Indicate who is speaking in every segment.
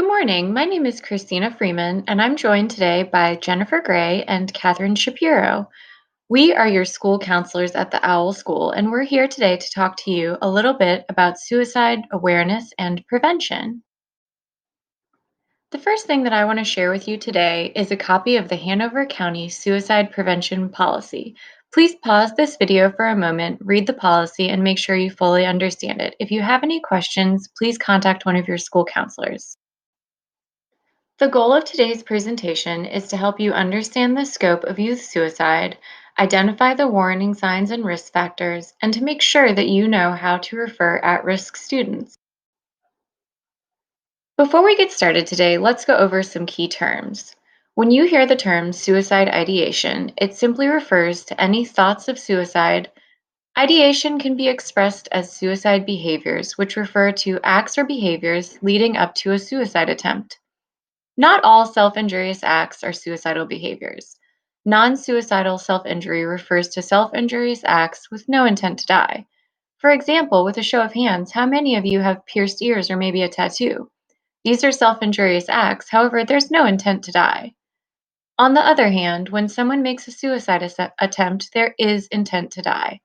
Speaker 1: Good morning. My name is Christina Freeman, and I'm joined today by Jennifer Gray and Catherine Shapiro. We are your school counselors at the OWL School, and we're here today to talk to you a little bit about suicide awareness and prevention. The first thing that I want to share with you today is a copy of the Hanover County Suicide Prevention Policy. Please pause this video for a moment, read the policy, and make sure you fully understand it. If you have any questions, please contact one of your school counselors. The goal of today's presentation is to help you understand the scope of youth suicide, identify the warning signs and risk factors, and to make sure that you know how to refer at-risk students. Before we get started today, let's go over some key terms. When you hear the term suicide ideation, it simply refers to any thoughts of suicide. Ideation can be expressed as suicide behaviors, which refer to acts or behaviors leading up to a suicide attempt. Not all self injurious acts are suicidal behaviors. Non suicidal self injury refers to self injurious acts with no intent to die. For example, with a show of hands, how many of you have pierced ears or maybe a tattoo? These are self injurious acts, however, there's no intent to die. On the other hand, when someone makes a suicide attempt, there is intent to die.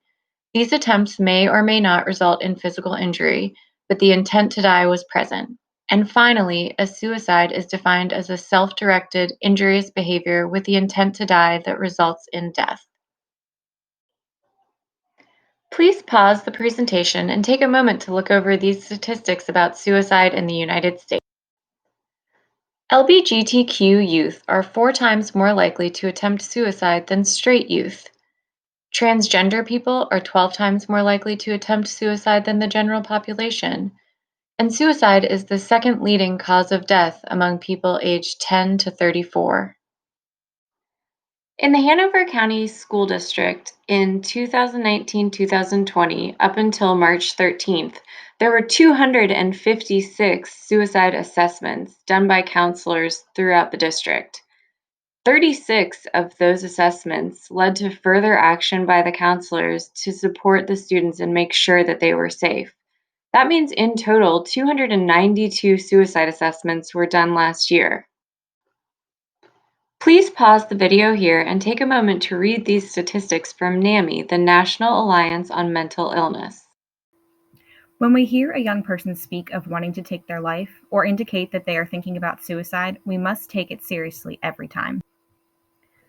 Speaker 1: These attempts may or may not result in physical injury, but the intent to die was present. And finally, a suicide is defined as a self directed, injurious behavior with the intent to die that results in death. Please pause the presentation and take a moment to look over these statistics about suicide in the United States. LGBTQ youth are 4 times more likely to attempt suicide than straight youth. Transgender people are 12 times more likely to attempt suicide than the general population. And suicide is the second leading cause of death among people aged 10 to 34. In the Hanover County School District in 2019-2020, up until March 13th, there were 256 suicide assessments done by counselors throughout the district. 36 of those assessments led to further action by the counselors to support the students and make sure that they were safe. That means in total, 292 suicide assessments were done last year. Please pause the video here and take a moment to read these statistics from NAMI, the National Alliance on Mental Illness.
Speaker 2: When we hear a young person speak of wanting to take their life or indicate that they are thinking about suicide, we must take it seriously every time.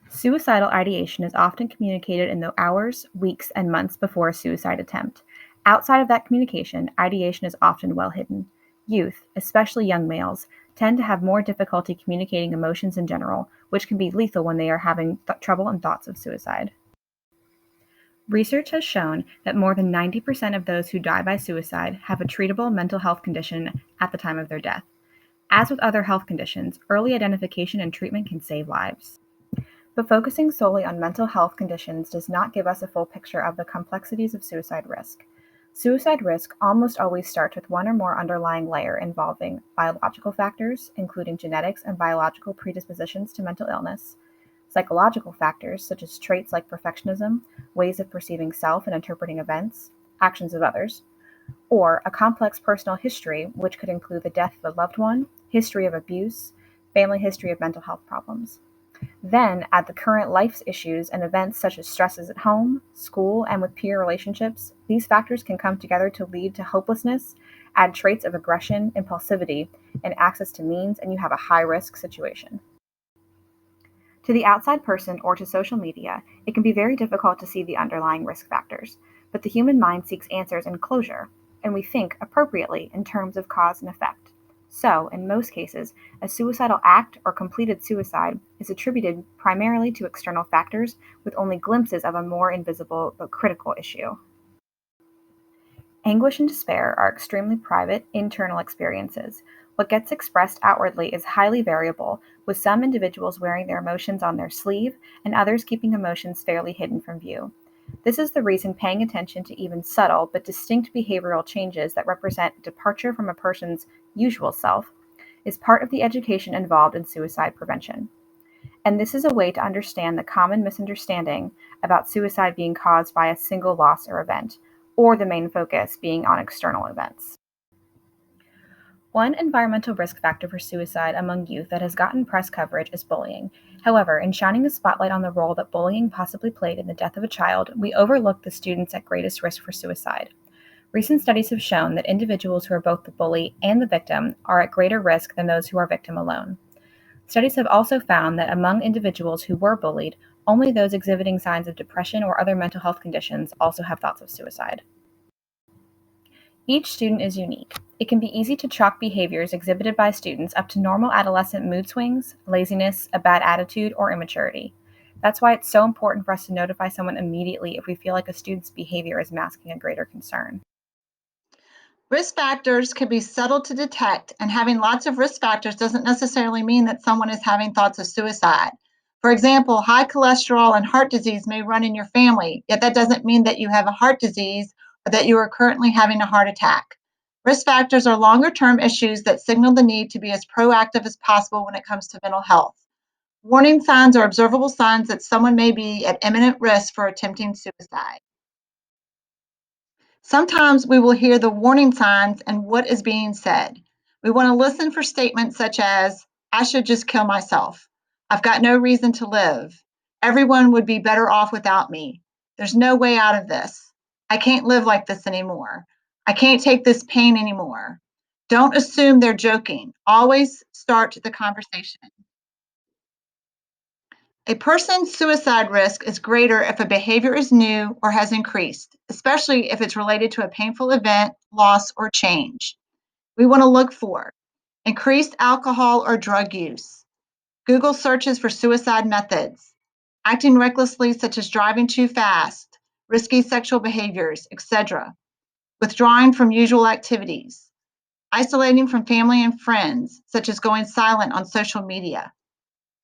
Speaker 2: Suicidal ideation is often communicated in the hours, weeks, and months before a suicide attempt. Outside of that communication, ideation is often well hidden. Youth, especially young males, tend to have more difficulty communicating emotions in general, which can be lethal when they are having trouble and thoughts of suicide. Research has shown that more than 90% of those who die by suicide have a treatable mental health condition at the time of their death. As with other health conditions, early identification and treatment can save lives. But focusing solely on mental health conditions does not give us a full picture of the complexities of suicide risk. Suicide risk almost always starts with one or more underlying layer involving biological factors, including genetics and biological predispositions to mental illness, psychological factors such as traits like perfectionism, ways of perceiving self and interpreting events, actions of others, or a complex personal history, which could include the death of a loved one, history of abuse, family history of mental health problems. Then add the current life's issues and events such as stresses at home, school, and with peer relationships. These factors can come together to lead to hopelessness, add traits of aggression, impulsivity, and access to means, and you have a high-risk situation. To the outside person or to social media, it can be very difficult to see the underlying risk factors, but the human mind seeks answers and closure, and we think appropriately in terms of cause and effect. So, in most cases, a suicidal act or completed suicide is attributed primarily to external factors with only glimpses of a more invisible but critical issue. Anguish and despair are extremely private, internal experiences. What gets expressed outwardly is highly variable, with some individuals wearing their emotions on their sleeve and others keeping emotions fairly hidden from view. This is the reason paying attention to even subtle but distinct behavioral changes that represent departure from a person's usual self is part of the education involved in suicide prevention. And this is a way to understand the common misunderstanding about suicide being caused by a single loss or event, or the main focus being on external events. One environmental risk factor for suicide among youth that has gotten press coverage is bullying. However, in shining a spotlight on the role that bullying possibly played in the death of a child, we overlook the students at greatest risk for suicide. Recent studies have shown that individuals who are both the bully and the victim are at greater risk than those who are victim alone. Studies have also found that among individuals who were bullied, only those exhibiting signs of depression or other mental health conditions also have thoughts of suicide. Each student is unique. It can be easy to chalk behaviors exhibited by students up to normal adolescent mood swings, laziness, a bad attitude, or immaturity. That's why it's so important for us to notify someone immediately if we feel like a student's behavior is masking a greater concern.
Speaker 3: Risk factors can be subtle to detect, and having lots of risk factors doesn't necessarily mean that someone is having thoughts of suicide. For example, high cholesterol and heart disease may run in your family, yet that doesn't mean that you have a heart disease or that you are currently having a heart attack. Risk factors are longer term issues that signal the need to be as proactive as possible when it comes to mental health. Warning signs are observable signs that someone may be at imminent risk for attempting suicide. Sometimes we will hear the warning signs and what is being said. We want to listen for statements such as, I should just kill myself. I've got no reason to live. Everyone would be better off without me. There's no way out of this. I can't live like this anymore. I can't take this pain anymore. Don't assume they're joking. Always start the conversation. A person's suicide risk is greater if a behavior is new or has increased, especially if it's related to a painful event, loss, or change. We want to look for increased alcohol or drug use, Google searches for suicide methods, acting recklessly, such as driving too fast, risky sexual behaviors, etc., withdrawing from usual activities, isolating from family and friends, such as going silent on social media.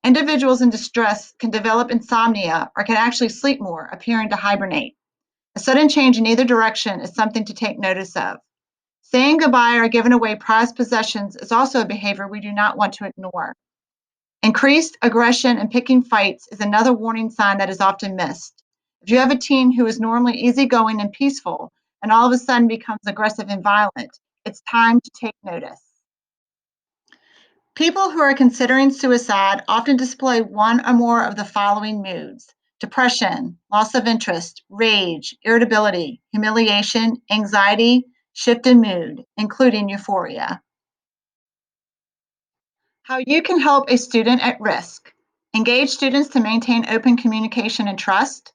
Speaker 3: Individuals in distress can develop insomnia or can actually sleep more, appearing to hibernate. A sudden change in either direction is something to take notice of. Saying goodbye or giving away prized possessions is also a behavior we do not want to ignore. Increased aggression and picking fights is another warning sign that is often missed. If you have a teen who is normally easygoing and peaceful and all of a sudden becomes aggressive and violent, it's time to take notice. People who are considering suicide often display one or more of the following moods: depression, loss of interest, rage, irritability, humiliation, anxiety, shift in mood, including euphoria. How you can help a student at risk. Engage students to maintain open communication and trust.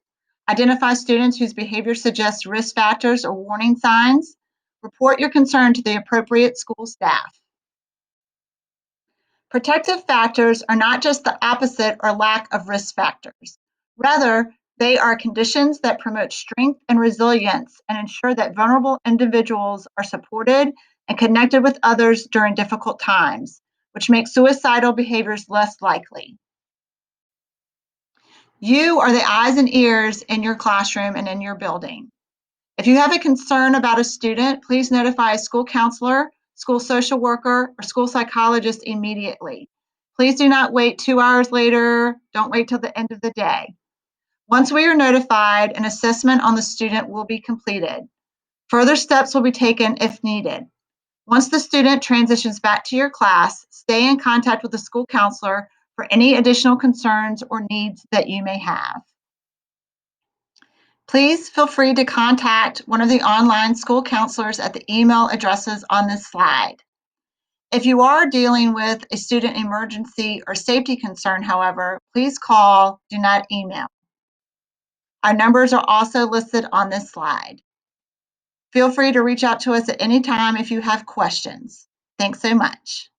Speaker 3: Identify students whose behavior suggests risk factors or warning signs. Report your concern to the appropriate school staff. Protective factors are not just the opposite or lack of risk factors. Rather, they are conditions that promote strength and resilience and ensure that vulnerable individuals are supported and connected with others during difficult times, which makes suicidal behaviors less likely. You are the eyes and ears in your classroom and in your building. If you have a concern about a student, please notify a school counselor, school social worker, or school psychologist immediately. Please do not wait 2 hours later. Don't wait till the end of the day. Once we are notified, an assessment on the student will be completed. Further steps will be taken if needed. Once the student transitions back to your class, stay in contact with the school counselor for any additional concerns or needs that you may have. Please feel free to contact one of the online school counselors at the email addresses on this slide. If you are dealing with a student emergency or safety concern, however, please call, do not email. Our numbers are also listed on this slide. Feel free to reach out to us at any time if you have questions. Thanks so much.